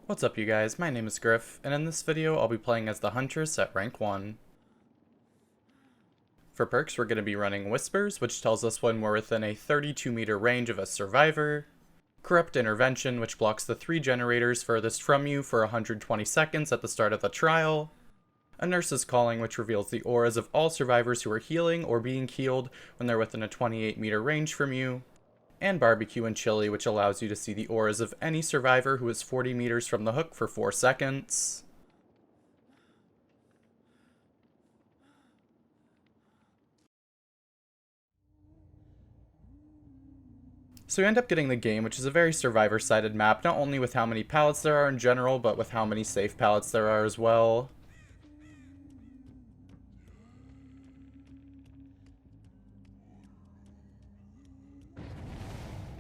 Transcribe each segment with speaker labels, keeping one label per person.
Speaker 1: What's up you guys, my name is Griff, and in this video I'll be playing as the Huntress at rank 1. For perks we're going to be running Whispers, which tells us when we're within a 32 meter range of a survivor, Corrupt Intervention, which blocks the 3 generators furthest from you for 120 seconds at the start of the trial, a Nurse's Calling, which reveals the auras of all survivors who are healing or being healed when they're within a 28 meter range from you, and Barbecue and Chili, which allows you to see the auras of any survivor who is 40 meters from the hook for 4 seconds. So you end up getting the game, which is a very survivor-sided map, not only with how many pallets there are in general, but with how many safe pallets there are as well.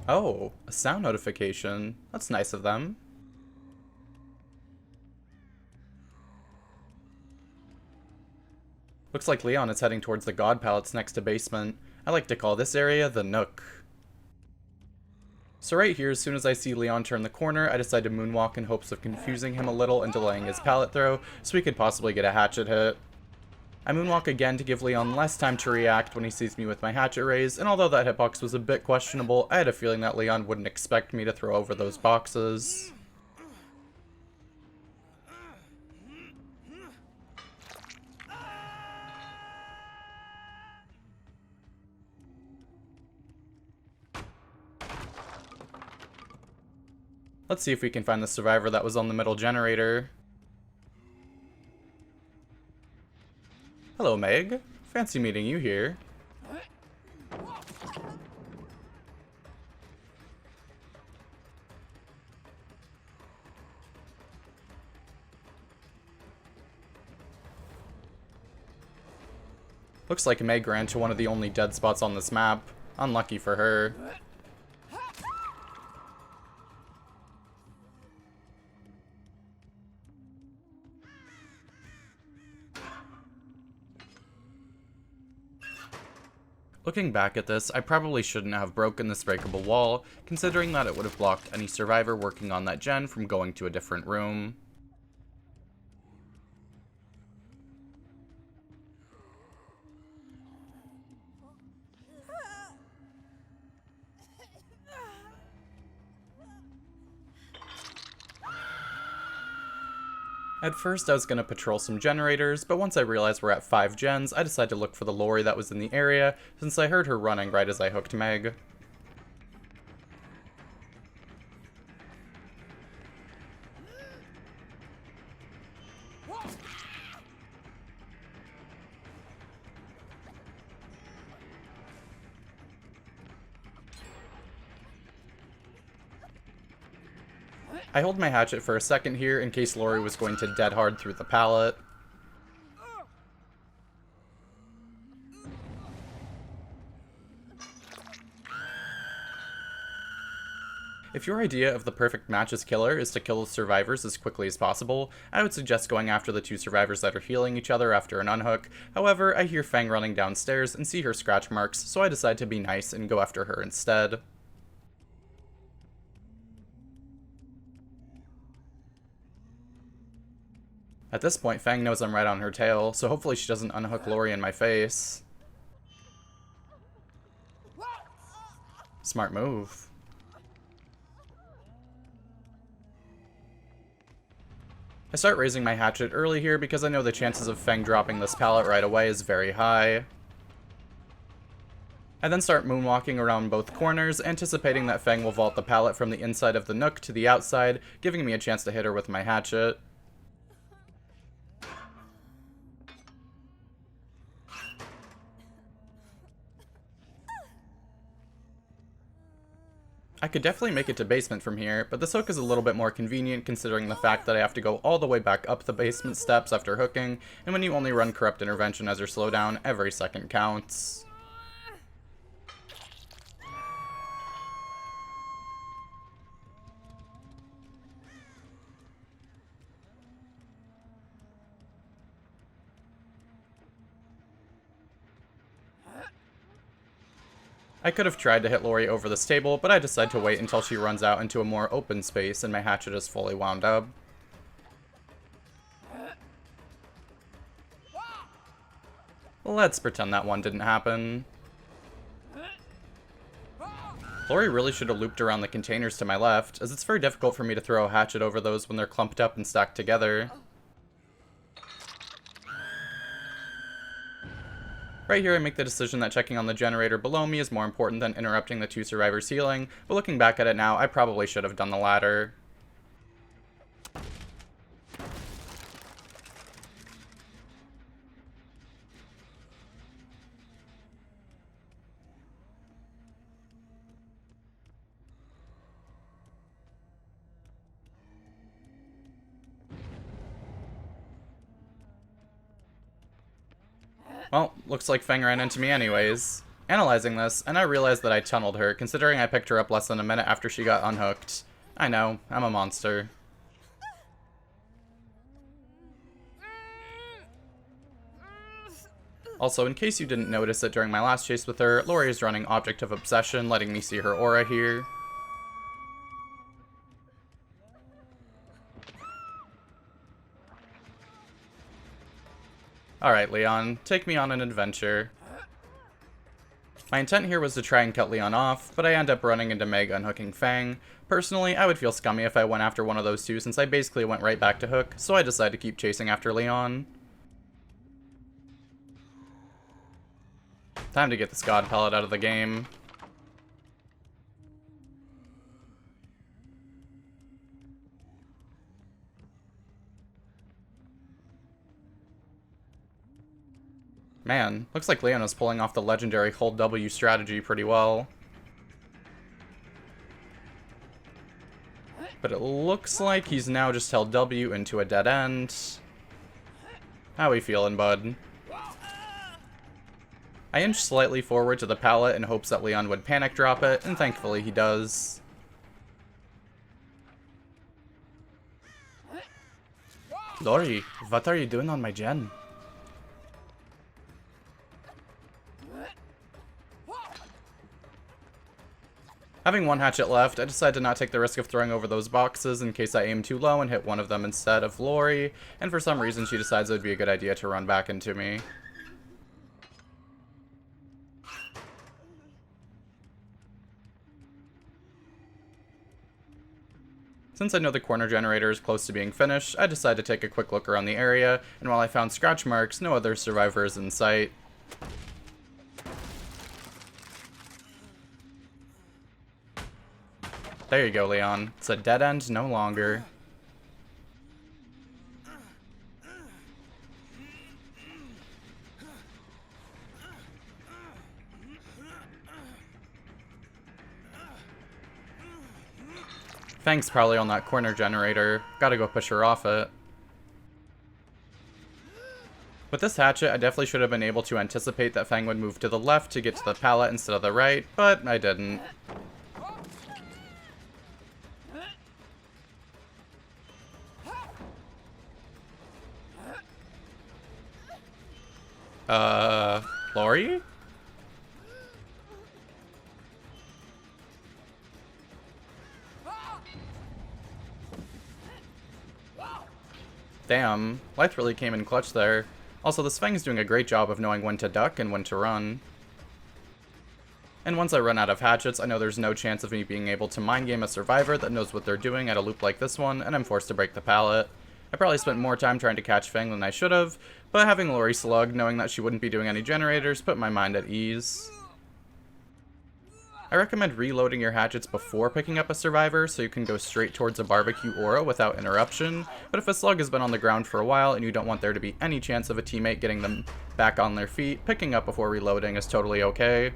Speaker 1: Oh, a sound notification. That's nice of them. Looks like Leon is heading towards the God Pallets next to basement. I like to call this area the Nook. So right here, as soon as I see Leon turn the corner, I decide to moonwalk in hopes of confusing him a little and delaying his pallet throw, so we could possibly get a hatchet hit. I moonwalk again to give Leon less time to react when he sees me with my hatchet raised, and although that hitbox was a bit questionable, I had a feeling that Leon wouldn't expect me to throw over those boxes. Let's see if we can find the survivor that was on the middle generator. Hello, Meg. Fancy meeting you here. Looks like Meg ran to one of the only dead spots on this map. Unlucky for her. Looking back at this, I probably shouldn't have broken this breakable wall, considering that it would have blocked any survivor working on that gen from going to a different room. At first I was going to patrol some generators, but once I realized we're at 5 gens, I decided to look for the lorry that was in the area, since I heard her running right as I hooked Meg. I hold my hatchet for a second here in case Lori was going to dead hard through the pallet. If your idea of the perfect matches killer is to kill the survivors as quickly as possible, I would suggest going after the 2 survivors that are healing each other after an unhook. However, I hear Fang running downstairs and see her scratch marks, so I decide to be nice and go after her instead. At this point, Fang knows I'm right on her tail, so hopefully she doesn't unhook Lori in my face. Smart move. I start raising my hatchet early here because I know the chances of Fang dropping this pallet right away is very high. I then start moonwalking around both corners, anticipating that Fang will vault the pallet from the inside of the Nook to the outside, giving me a chance to hit her with my hatchet. I could definitely make it to basement from here, but this hook is a little bit more convenient considering the fact that I have to go all the way back up the basement steps after hooking, and when you only run Corrupt Intervention as your slowdown, every second counts. I could have tried to hit Lori over this table, but I decide to wait until she runs out into a more open space and my hatchet is fully wound up. Let's pretend that one didn't happen. Lori really should have looped around the containers to my left, as it's very difficult for me to throw a hatchet over those when they're clumped up and stacked together. Right here I make the decision that checking on the generator below me is more important than interrupting the two survivors' healing, but looking back at it now, I probably should have done the latter. Well, looks like Feng ran into me anyways. Analyzing this, and I realized that I tunneled her, considering I picked her up less than a minute after she got unhooked. I know, I'm a monster. Also, in case you didn't notice it during my last chase with her, Lori is running Object of Obsession, letting me see her aura here. Alright, Leon, take me on an adventure. My intent here was to try and cut Leon off, but I end up running into Meg unhooking Fang. Personally, I would feel scummy if I went after one of those two since I basically went right back to Hook, so I decided to keep chasing after Leon. Time to get this God Pellet out of the game. Man, looks like Leon is pulling off the legendary Hold W strategy pretty well. But it looks like he's now just held W into a dead end. How we feeling, bud? I inch slightly forward to the pallet in hopes that Leon would panic drop it, and thankfully he does. Lori, what are you doing on my gen? Having one hatchet left, I decide to not take the risk of throwing over those boxes in case I aim too low and hit one of them instead of Lori, and for some reason she decides it would be a good idea to run back into me. Since I know the corner generator is close to being finished, I decide to take a quick look around the area, and while I found scratch marks, no other survivors in sight. There you go, Leon. It's a dead end no longer. Fang's probably on that corner generator. Gotta go push her off it. With this hatchet, I definitely should have been able to anticipate that Fang would move to the left to get to the pallet instead of the right, but I didn't. Lori? Damn, life really came in clutch there. Also, this Fang's doing a great job of knowing when to duck and when to run. And once I run out of hatchets, I know there's no chance of me being able to mind game a survivor that knows what they're doing at a loop like this one, and I'm forced to break the pallet. I probably spent more time trying to catch Fang than I should have, but having Lori slug, knowing that she wouldn't be doing any generators, put my mind at ease. I recommend reloading your hatchets before picking up a survivor so you can go straight towards a barbecue aura without interruption, but if a slug has been on the ground for a while and you don't want there to be any chance of a teammate getting them back on their feet, picking up before reloading is totally okay.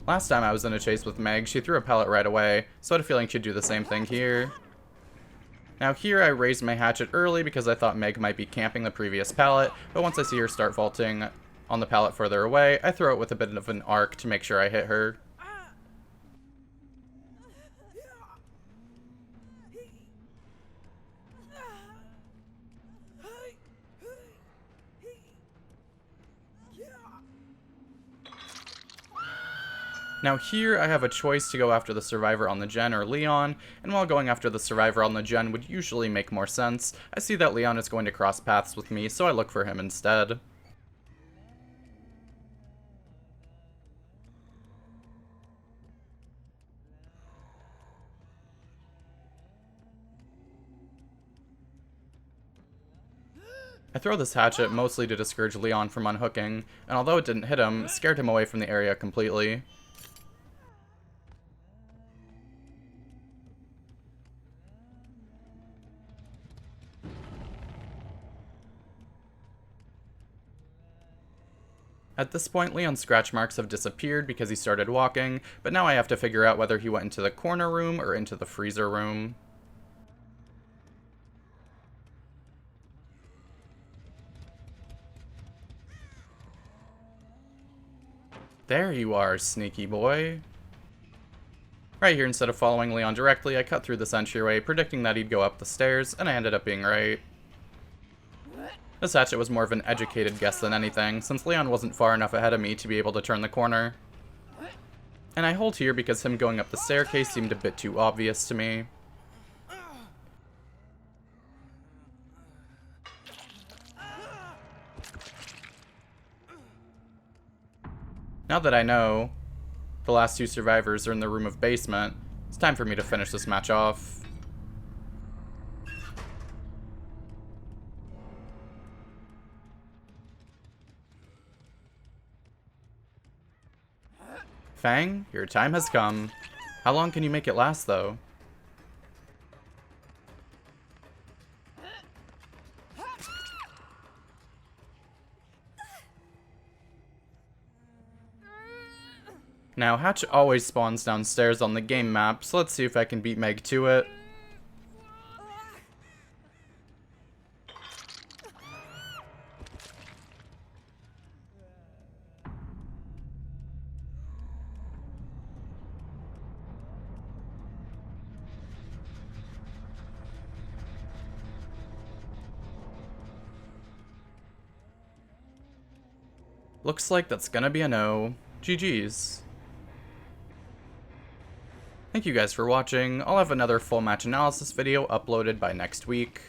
Speaker 1: Last time I was in a chase with Meg, she threw a pallet right away, so I had a feeling she'd do the same thing here. Now here I raised my hatchet early because I thought Meg might be camping the previous pallet, but once I see her start vaulting on the pallet further away, I throw it with a bit of an arc to make sure I hit her. Now here I have a choice to go after the survivor on the gen or Leon, and while going after the survivor on the gen would usually make more sense, I see that Leon is going to cross paths with me, so I look for him instead. I throw this hatchet mostly to discourage Leon from unhooking, and although it didn't hit him, it scared him away from the area completely. At this point, Leon's scratch marks have disappeared because he started walking, but now I have to figure out whether he went into the corner room or into the freezer room. There you are, sneaky boy. Right here, instead of following Leon directly, I cut through this entryway, predicting that he'd go up the stairs, and I ended up being right. This hatchet was more of an educated guess than anything, since Leon wasn't far enough ahead of me to be able to turn the corner. And I hold here because him going up the staircase seemed a bit too obvious to me. Now that I know the last two survivors are in the room of basement, it's time for me to finish this match off. Fang, your time has come. How long can you make it last, though? Now, Hatch always spawns downstairs on the game map, so let's see if I can beat Meg to it. Looks like that's gonna be a no. GG's. Thank you guys for watching. I'll have another full match analysis video uploaded by next week.